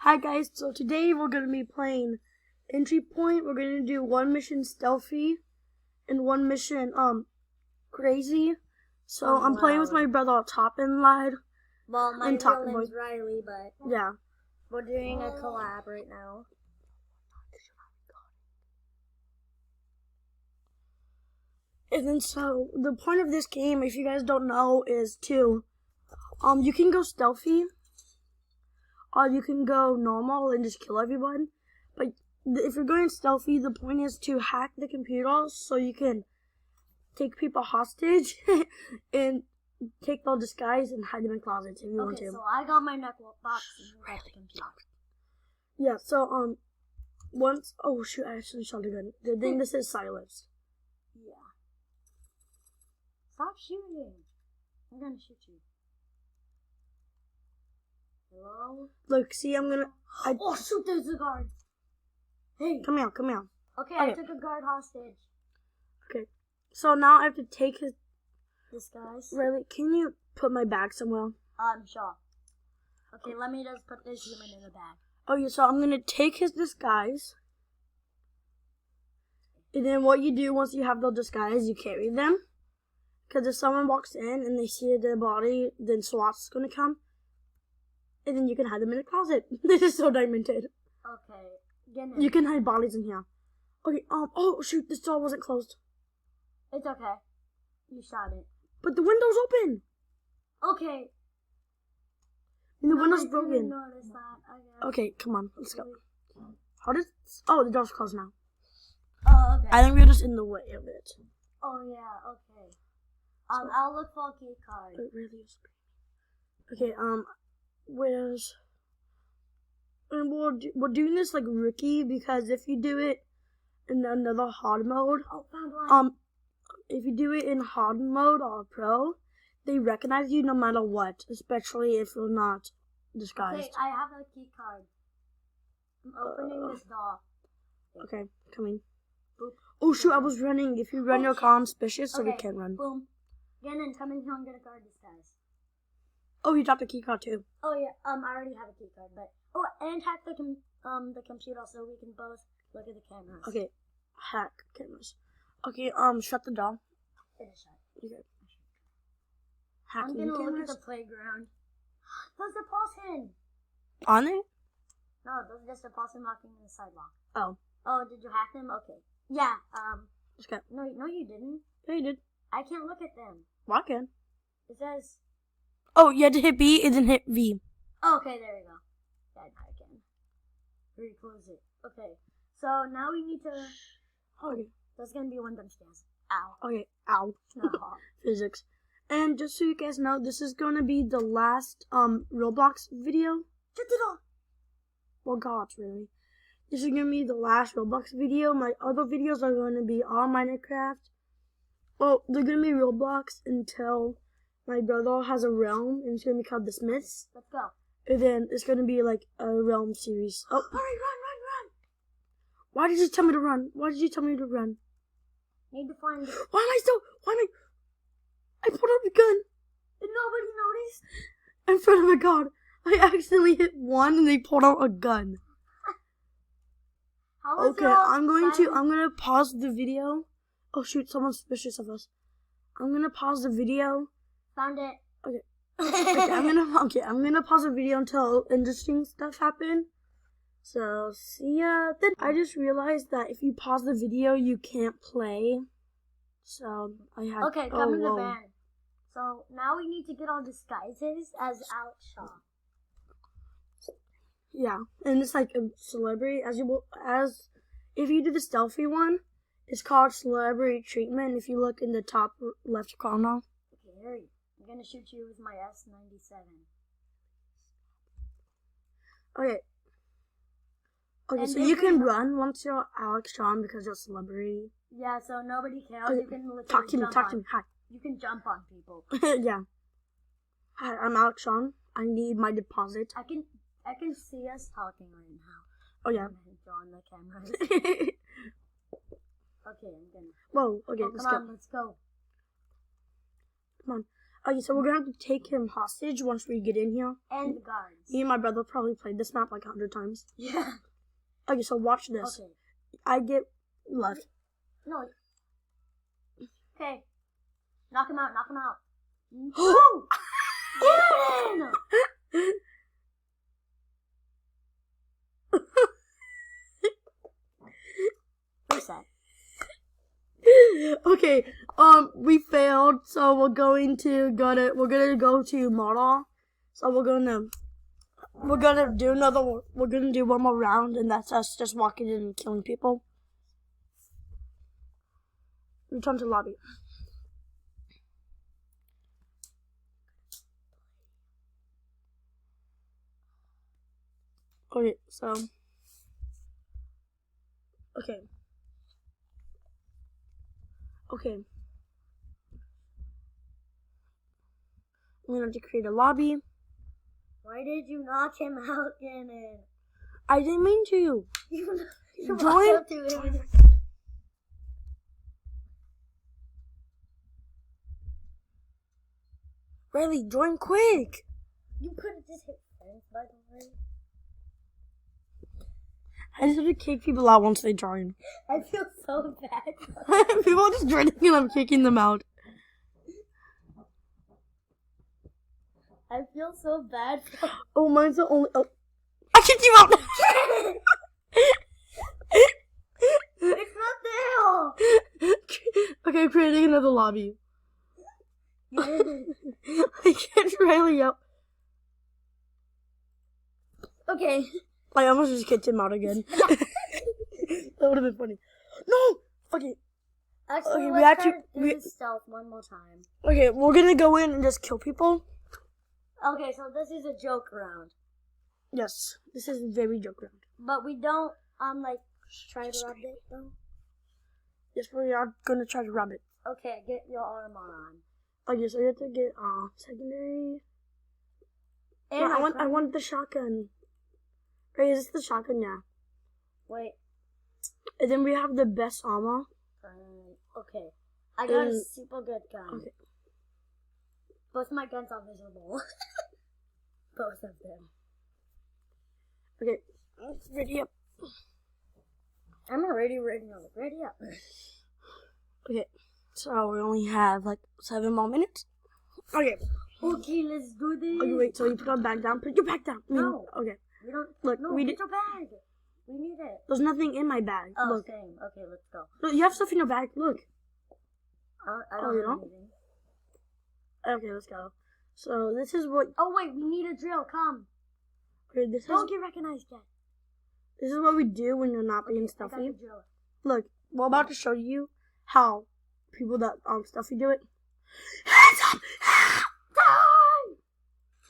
Hi guys, so today we're going to be playing Entry Point. We're going to do one mission stealthy and one mission crazy. So I'm playing with my brother Toppin Lad. Well, my real name's Riley, but yeah, we're doing a collab right now. And then so the point of this game, if you guys don't know, is to you can go stealthy. Or you can go normal and just kill everyone. But if you're going stealthy, the point is to hack the computer so you can take people hostage and take their disguise and hide them in closets if you want to. Okay, so I got my neck box and you got the computer. Yeah, so once oh shoot, I actually shot a gun. Good thing this is silenced. Yeah. Stop shooting. I'm gonna shoot you. Hello? Look, see, I'm gonna. Oh shoot, there's a guard. Hey. Come here. Okay, I took a guard hostage. Okay. So now I have to take his disguise. Riley, can you put my bag somewhere? Sure. Okay, let me just put this human in the bag. Oh yeah, so I'm gonna take his disguise. And then what you do once you have the disguise, you carry them. Because if someone walks in and they see their body, then SWAT's gonna come. And then you can hide them in a closet. This is so diamonded. Okay, get in. You can hide bodies in here. Okay, oh shoot, this door wasn't closed. It's okay. You shot it. But the window's open. Okay. And the window's I broken. didn't notice that. Okay, come on, let's go. How did? Oh, the door's closed now. Oh, okay. I think we're just in the way of it. Oh yeah, okay. I'll look for a key card. It really is. Okay, where's? And we're doing this like rookie because if you do it in another hard mode, found one. if you do it in hard mode or pro, they recognize you no matter what, especially if you're not disguised. Okay, I have a key card. I'm opening this door. Okay, coming. Boop. Oh shoot, I was running. If you run, you'll call him suspicious, so we can't run. Boom. Gannon, come in here and get a guard disguise. Oh, you dropped a key card too. Oh yeah, I already have a key card, but and hack the computer so we can both look at the cameras. Okay, hack cameras. Okay, shut the door. It is shut. Okay. I'm gonna look at the playground. There's a person. On it? No, there's just a person walking in the sidewalk. Oh. Oh, did you hack them? Okay. Yeah. Okay. No, you didn't. Yeah, you did. I can't look at them. Walk in. It says. Oh, you had to hit B and then hit V. Oh, okay, there you go. Yeah, now I can reclose it. Okay. So now we need to. Okay. There's gonna be one downstairs. Ow. Okay. Ow. No. Physics. And just so you guys know, this is gonna be the last Roblox video. Shut it off. Well, God, really. This is gonna be the last Roblox video. My other videos are gonna be all Minecraft. Well, they're gonna be Roblox until my brother has a realm, and it's gonna be called The Smiths. Let's go. And then it's gonna be like a realm series. Oh, hurry, run. Why did you tell me to run? Why did you tell me to run? Need to find it. I pulled out the gun. Did nobody notice? In front of a guard. I accidentally hit one and they pulled out a gun. Okay, I'm gonna pause the video. Oh shoot, someone's suspicious of us. I'm gonna pause the video. Found it. Okay. I'm gonna pause the video until interesting stuff happen. So see ya. Then I just realized that if you pause the video, you can't play. So I had. Okay, come in the van. So now we need to get our disguises as Alex Shaw. Yeah, and it's like a celebrity as if you do the stealthy one, it's called celebrity treatment. If you look in the top left corner. Okay, hurry! I'm gonna shoot you with my S97. Okay. Okay, and so you can run once you're Alex Shawn because you're a celebrity. Yeah, so nobody cares. Okay. You can literally talk to me. Hi. You can jump on people. Yeah. Hi, I'm Alex Shawn. I need my deposit. I can see us talking right now. Oh yeah. On the cameras. Okay, I'm gonna. Whoa. Okay, let's go. Let's go. Come on. Okay, so we're gonna have to take him hostage once we get in here. And the guards. Me and my brother probably played this map like 100 times. Yeah. Okay, so watch this. Okay. I get left. No. Okay. Knock him out. Knock him out. Oh! Get in! Reset. Okay, we failed, so we're gonna go to Mordor. So we're gonna do one more round, and that's us just walking in and killing people. Return to lobby. Okay, so okay. I'm gonna have to create a lobby. Why did you knock him out, Gannon? I didn't mean to. You Join. walked up to him. Riley, join quick. You could have just hit friends, by the way. I just have to kick people out once they join. I feel so bad. People are just joining and I'm kicking them out. I feel so bad. Oh, mine's the only. Oh, I kicked you out. It's not there. Okay, creating another lobby. I kicked Riley out. Okay. I almost just kicked him out again. That would have been funny. No. Okay. Actually, Okay, let's try to do the stealth one more time. Okay, we're gonna go in and just kill people. Okay, so this is a joke round. Yes, this is a very joke round. But we don't, like, try to rob it, though. Yes, we are gonna try to rob it. Okay, get your armor on. Okay, so you have to get secondary. And No, I want the shotgun. Wait, is this the shotgun? Yeah. Wait. And then we have the best armor. Okay. I got a super good gun. Okay. Both my guns are visible. Both of them. Okay. Ready up. I'm already ready up. Ready up. Okay. So we only have like 7 more minutes. Okay. Okay, let's do this. Okay, wait. So you put our bag down. Put your bag down. No. Okay. We don't. Look, no, we get did. your bag. We need it. There's nothing in my bag. Oh, Look. same. Okay, let's go. Look, you have stuff in your bag. Look. I don't you have don't? anything. Okay, let's go. So this is what. Oh wait, we need a drill. Come. Okay, this Don't is. get recognized yet. This is what we do when you're not being I got stuffy. the drill. Look, we're about to show you how people that stuffy do it. Hands up! Die!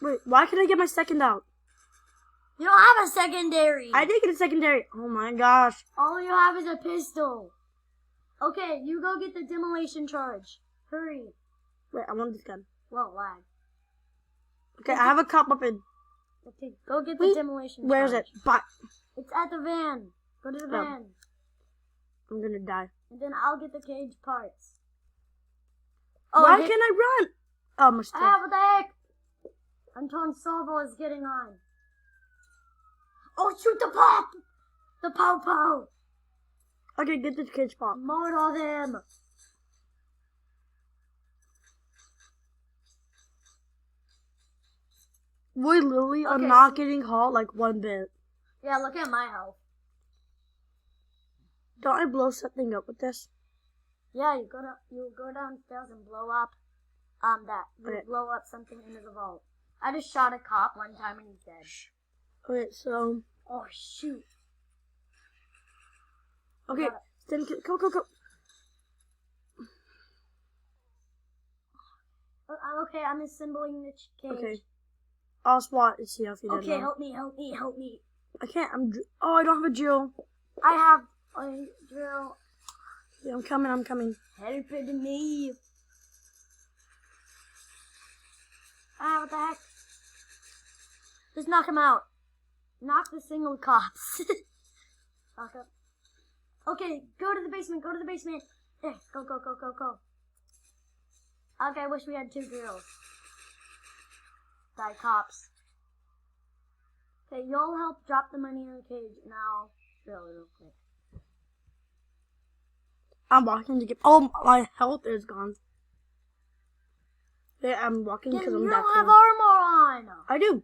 Wait, why can't I get my second out? You don't have a secondary. I did get a secondary. Oh my gosh. All you have is a pistol. Okay, you go get the demolition charge. Hurry. Wait, I want this gun. Whoa, lag. Okay, I have a cop weapon. Okay, go get the Wait, demolition charge. Where is it? But It's at the van. Go to the No. van. I'm gonna die. And then I'll get the cage parts. Why hit- can't I run? Oh, my stuff. Ah, what the heck? Anton Salvo is getting on. Oh, shoot the pop! The pow-pow! Okay, get the cage pop. Murder them! We literally are Okay, not so- getting caught like one bit. Yeah, look at my health. Don't I blow something up with this? Yeah, you go downstairs and blow up you Okay. blow up something into the vault. I just shot a cop one time and he's dead. Okay, so Oh shoot. okay, Got then go. Okay, I'm assembling the cage. Okay, I'll SWAT and see if you did. Okay, help me. I can't. Oh, I don't have a drill. I have a drill. Yeah, I'm coming. Help me. Ah, what the heck? Just knock him out. Knock the single cops. Knock up. Okay, go to the basement. There, go. Okay, I wish we had 2 girls. Die cops. Okay, you'll help drop the money in the cage, and I'll fill it real quick. I'm walking to get. Oh, my health is gone. Yeah, I'm walking Then because you I'm don't back. have armor on. I do.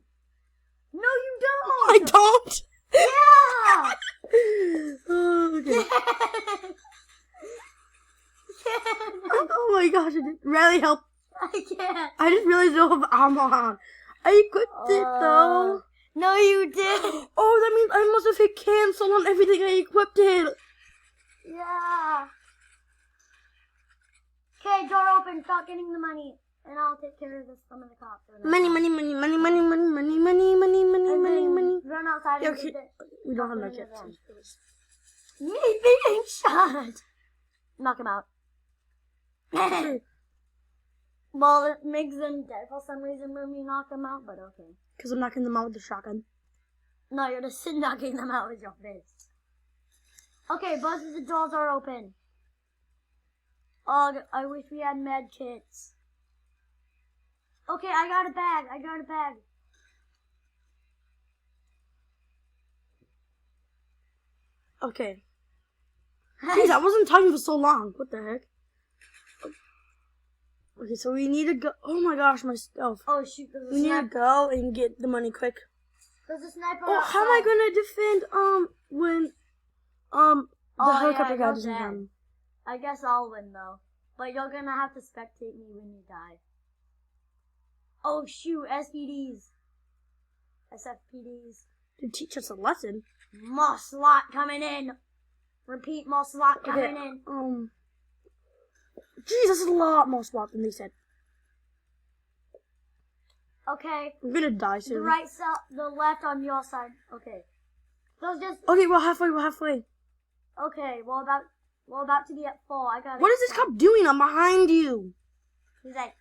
No, you don't. I don't. Yeah. Oh, okay. Oh my gosh, it didn't really help. I can't. I just realized I don't have armor on. I equipped it though. No, you did. Oh, that means I must have hit cancel on everything I equipped it. Yeah. Okay, door open. Start getting the money, and I'll take care of some of the cops. Money, money, money, money, money, money, money, money, money, money, And money, then money. run outside and Okay, get we don't have Open that yet. the van. Me being shot. Knock him out. Well, it makes them dead for some reason when we knock them out, but okay. Because I'm knocking them out with the shotgun. No, you're just knocking them out with your fist. Okay, both of the doors are open. Oh, I wish we had med kits. Okay, I got a bag. I got a bag. Okay. Jeez, I wasn't talking for so long. What the heck? Okay, so we need to go. Oh my gosh, my stuff. Oh shoot, there's a We need to sniper. go and get the money quick. There's a sniper Oh, how am I outside. gonna defend when the Oh, yeah, helicopter I guy know doesn't that. come? I guess I'll win though. But you're gonna have to spectate me when you die. Oh shoot, SPDs. SFPDs. To teach us a lesson. More slot coming in. Repeat, more slot coming in. Jeez, that's a lot more SWAT than they said. Okay. I'm gonna die The soon. right side, the left on your side. Okay. So just Okay, we're halfway. okay. We're about to be at 4. I got. What is this cop doing? I'm behind you. He's like,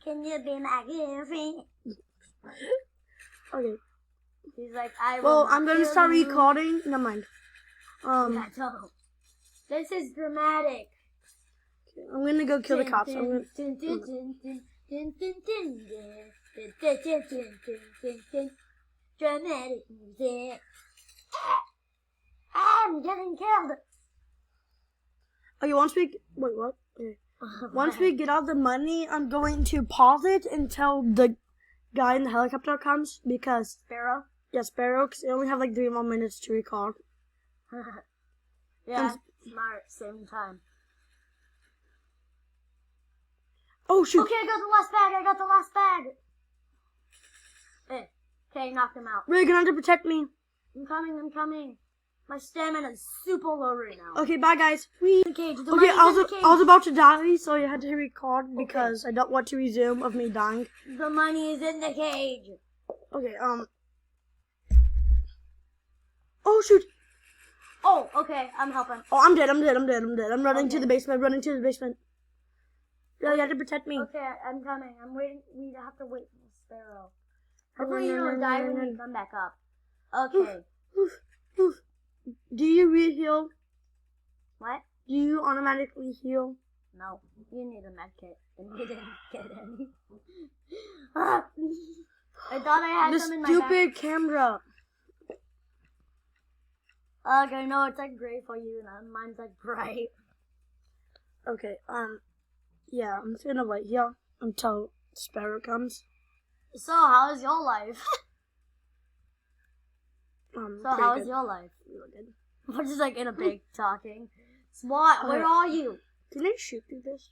can you be my girlfriend? Okay. He's like, I will. Well, not I'm gonna kill start you. recording. Never mind. Yeah, don't. This is dramatic. I'm gonna go kill the cops. I'm gonna. Dramatic music. I'm getting killed. Okay, once we wait, what? Okay. Once we get all the money, I'm going to pause it until the guy in the helicopter comes because Sparrow. yeah, Sparrow. Because they only have like 3 more minutes to record. Yeah, smart. Same time. Oh shoot! Okay, I got the last bag. Okay, knocked him out. Ray, you're gonna have to protect me. I'm coming. My stamina's super low right now. Okay, bye guys. We. The cage. The Okay, money's I in the was cage. about to die, so I had to record because I don't want to resume of me dying. The money is in the cage. Okay, Oh shoot! Oh, okay, I'm helping. Oh, I'm dead. I'm running to the basement. Yeah, you have to protect me. Okay, I'm coming. I'm waiting. We have to wait for the Sparrow. Hopefully you don't die when you come back up. Okay. Oof. Do you re-heal? What? Do you automatically heal? No. You need a med kit. And you didn't get any. I thought I had The some in my stupid camera. bag. Okay, no, it's like gray for you, and mine's like bright. Okay, yeah, I'm just gonna wait here until Sparrow comes. So, how is your life? So, Pretty how is good. your life? Really good. We're just like in a big talking. SWAT, where are you? Can I shoot through this?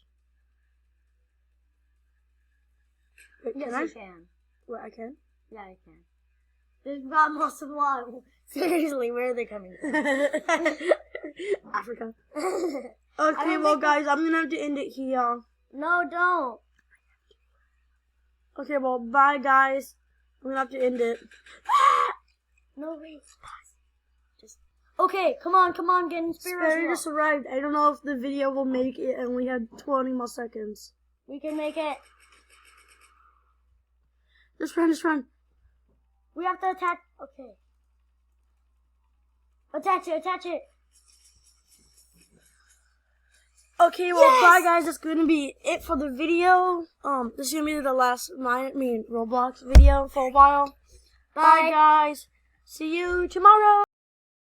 Wait, Yes, can I? you can. Wait, I can? Yeah, I can. They've got more SWAT. Seriously, where are they coming from? Africa. I Okay, don't well think guys, I'm gonna have to end it here. No, don't. Okay, well, bye guys. I'm gonna have to end it. No, wait. Just. Okay, come on, get in Sparrow Sparrow. just arrived. I don't know if the video will make it, and we have 20 more seconds. We can make it. Just run. We have to attach. Okay. Attach it. Okay, well, bye guys. That's gonna be it for the video. This is gonna be the last Roblox video for a while. Bye guys. See you tomorrow.